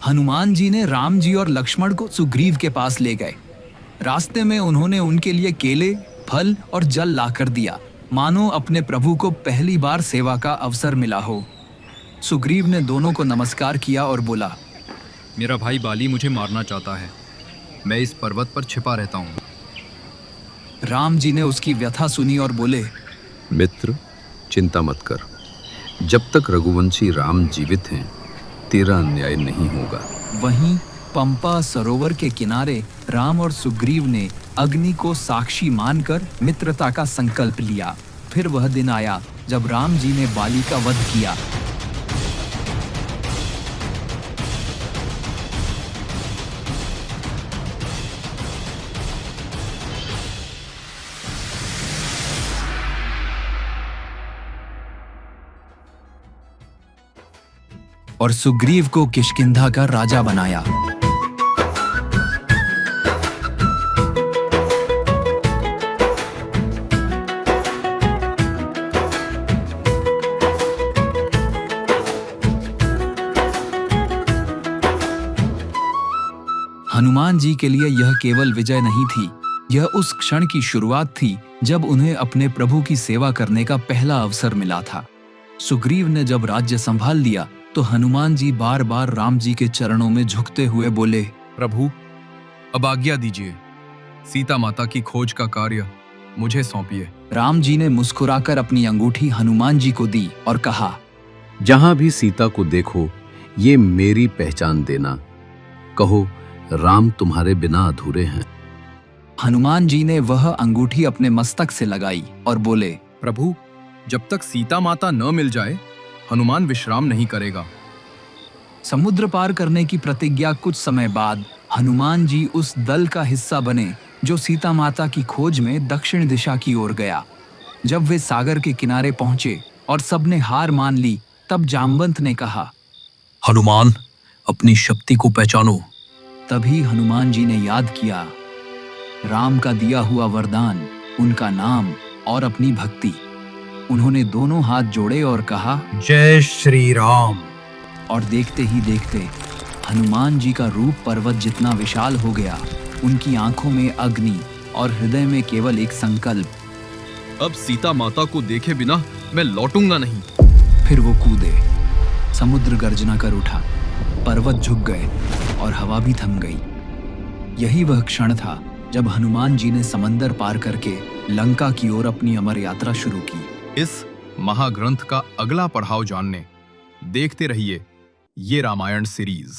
हनुमान जी ने राम जी और लक्ष्मण को सुग्रीव के पास ले गए। रास्ते में उन्होंने उनके लिए केले, फल और जल लाकर दिया, मानो अपने प्रभु को पहली बार सेवा का अवसर मिला हो। सुग्रीव ने दोनों को नमस्कार किया और बोला, मेरा भाई बाली मुझे मारना चाहता है। मैं इस पर्वत पर छिपा रहता हूँ। राम जी ने उसकी व्यथा सुनी और बोले, मित्र, चिंता मत कर। जब तक रघुवंशी राम जीवित हैं, तेरा अन्याय नहीं होगा। वहीं पंपा सरोवर के किनारे राम और सुग्रीव ने अग्नि को साक्षी मानकर मित्रता का संकल्प लिया। फिर वह दिन आया जब राम जी ने बाली का वध किया। और सुग्रीव को किष्किंधा का राजा बनाया। हनुमान जी के लिए यह केवल विजय नहीं थी, यह उस क्षण की शुरुआत थी जब उन्हें अपने प्रभु की सेवा करने का पहला अवसर मिला था। सुग्रीव ने जब राज्य संभाल लिया तो हनुमान जी बार बार राम जी के चरणों में झुकते हुए बोले, प्रभु, अब आज्ञा दीजिए। सीता माता की खोज का कार्य मुझे सौंपिए। राम जी ने मुस्कुराकर अपनी अंगूठी हनुमान जी को दी और कहा, जहां भी सीता को देखो, ये मेरी पहचान देना। कहो, राम तुम्हारे बिना अधूरे हैं। हनुमान जी ने वह अंगूठी अपने मस्तक से लगाई और बोले, प्रभु, जब तक सीता माता न मिल जाए, हनुमान विश्राम नहीं करेगा। समुद्र पार करने की प्रतिज्ञा कुछ समय बाद हनुमान जी उस दल का हिस्सा बने जो सीता माता की खोज में दक्षिण दिशा की ओर गया। जब वे सागर के किनारे पहुंचे और सबने हार मान ली, तब जामवंत ने कहा, हनुमान, अपनी शक्ति को पहचानो। तभी हनुमान जी ने याद किया राम का दिया हुआ वरदान, उनका नाम और अपनी भक्ति। उन्होंने दोनों हाथ जोड़े और कहा, जय श्री राम। और देखते ही देखते हनुमान जी का रूप पर्वत जितना विशाल हो गया। उनकी आंखों में अग्नि और हृदय में केवल एक संकल्प, अब सीता माता को देखे बिना मैं लौटूंगा नहीं। फिर वो कूदे। समुद्र गर्जना कर उठा, पर्वत झुक गए और हवा भी थम गई। यही वह क्षण था जब हनुमान जी ने समंदर पार करके लंका की ओर अपनी अमर यात्रा शुरू की। इस महाग्रंथ का अगला पड़ाव जानने देखते रहिए ये रामायण सीरीज।